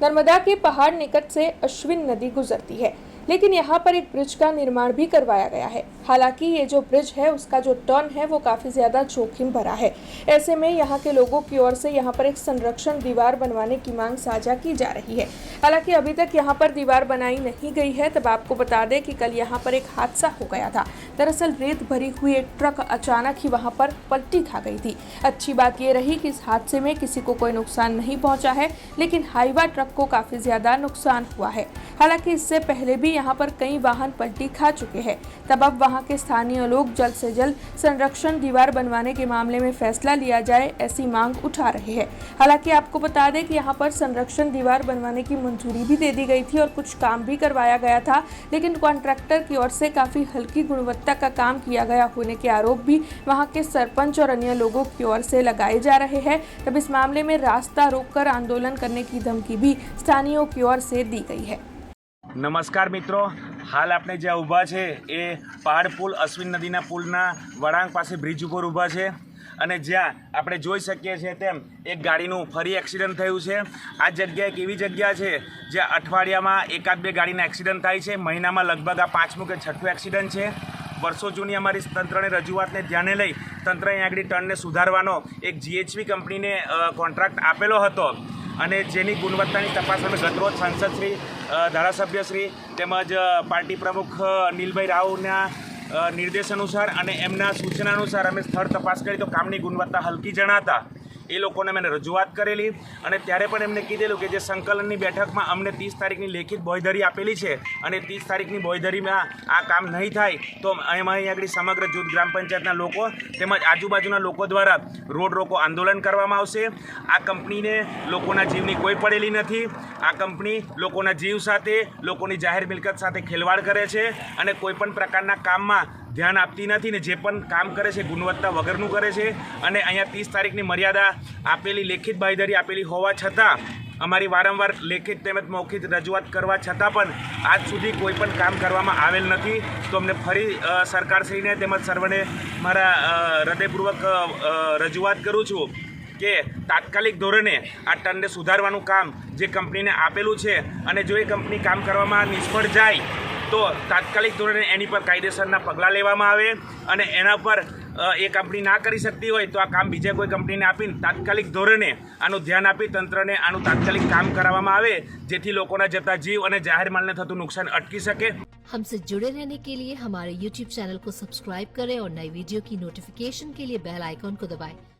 नर्मदा के पहाड़ निकट से अश्विन नदी गुजरती है, लेकिन यहाँ पर एक ब्रिज का निर्माण भी करवाया गया है। हालांकि ये जो ब्रिज है उसका जो टर्न है वो काफी ज्यादा जोखिम भरा है। ऐसे में यहाँ के लोगों की ओर से यहाँ पर एक संरक्षण दीवार बनवाने की मांग साझा की जा रही है। हालांकि अभी तक यहाँ पर दीवार बनाई नहीं गई है। तब आपको बता दें कि कल यहाँ पर एक हादसा हो गया था। दरअसल रेत भरी हुई एक ट्रक अचानक ही वहाँ पर पलटी खा गई थी। अच्छी बात ये रही कि इस हादसे में किसी को कोई नुकसान नहीं पहुंचा है, लेकिन हाईवा ट्रक को काफी ज्यादा नुकसान हुआ है। हालांकि इससे पहले भी यहाँ पर कई वाहन पलटी खा चुके हैं। तब अब वहाँ के स्थानीय लोग जल्द से जल्द संरक्षण दीवार बनवाने के मामले में फैसला लिया जाए, ऐसी मांग उठा रहे हैं। हालांकि आपको बता दें कि यहाँ पर संरक्षण दीवार बनवाने की मंजूरी भी दे दी गई थी और कुछ काम भी करवाया गया था, लेकिन कॉन्ट्रैक्टर की ओर से काफी हल्की गुणवत्ता का काम किया गया होने के आरोप भी वहाँ के सरपंच और अन्य लोगों की ओर से लगाए जा रहे हैं। तब इस मामले में रास्ता रोककर आंदोलन करने की धमकी भी स्थानीयों की ओर से दी गई है। नमस्कार मित्रों, हाल आपने ज्યાં ઊભા છે એ પહાડ પુલ અશ્વિન નદીના પુલના વળાંક પાસે બ્રિજ ઉપર ઊભા છે અને જ્યાં આપણે જોઈ શકીએ છીએ તેમ એક ગાડીનું ફરી એક્સિડન્ટ થયું છે। આ જગ્યા એક એવી જગ્યા છે જ્યાં અઠવાડિયામાં એકાદ બે ગાડીના એક્સિડન્ટ થાય છે। મહિનામાં લગભગ આ 5મું કે 6થું એક્સિડન્ટ છે। વર્ષો જૂની અમારી તંત્રને રજૂઆતને ધ્યાને લઈ તંત્રએ આગળ ટર્નને સુધારવાનો એક GHV કંપનીને કોન્ટ્રાક્ટ આપેલો હતો અને જેની ગુણવત્તાની તપાસ અમે ગતરોજ સાંસદશ્રી, ધારાસભ્યશ્રી તેમજ પાર્ટી પ્રમુખ નીલભાઈ રાવના નિર્દેશ અનુસાર અને એમના સૂચના અનુસાર અમે સ્થળ તપાસ કરી તો કામની ગુણવત્તા હલકી જણાતા એ લોકોને મેં રજૂઆત કરેલી અને ત્યારે પણ એમને કીધેલું કે જે સંકલનની બેઠકમાં અમને 30 તારીખની લેખિત બોયધરી આપેલી છે અને 30 તારીખની બોયધરીમાં આ કામ નહીં થાય તો અહીં આગળ સમગ્ર જૂથ ગ્રામ પંચાયતના લોકો તેમજ આજુબાજુના લોકો દ્વારા રોડ રોકો આંદોલન કરવામાં આવશે। આ કંપનીને લોકોના જીવની કોઈ પડેલી નથી। આ કંપની લોકોના જીવ સાથે, લોકોની જાહેર મિલકત સાથે ખેલવાડ કરે છે અને કોઈપણ પ્રકારના કામમાં ધ્યાન આપતી નથી ને જે પણ કામ કરે છે ગુણવત્તા વગરનું કરે છે અને અહીંયા 30 તારીખની મર્યાદા આપેલી લેખિત બાંયધરી આપેલી હોવા છતાં અમારી વારંવાર લેખિત તેમજ મૌખિક રજૂઆત કરવા છતાં પણ આજ સુધી કોઈ પણ કામ કરવામાં આવેલ નથી। તો અમને ફરી સરકારશ્રીને તેમજ સર્વને મારા હૃદયપૂર્વક રજૂઆત કરું છું કે તાત્કાલિક ધોરણે આ ટર્નને સુધારવાનું કામ જે કંપનીને આપેલું છે અને જો એ કંપની કામ કરવામાં નિષ્ફળ જાય તો તાત્કાલિક ધોરણે એની પર કાયદેસરના પગલાં લેવામાં આવે અને એના પર એ કંપની ના કરી શકતી હોય તો આ કામ બીજા કોઈ કંપનીને આપીને તાત્કાલિક ધોરણે આનું ધ્યાન આપી તંત્રને આનું તાત્કાલિક કામ કરવામાં આવે જેથી લોકોના જતા જીવ અને જાહેર માલને થતું નુકસાન અટકી શકે। हमसे जुड़े रहने के लिए हमारे YouTube चैनल को सब्सक्राइब करें और नई वीडियो की नोटिफिकेशन के लिए बेल आइकॉन को दबाएं।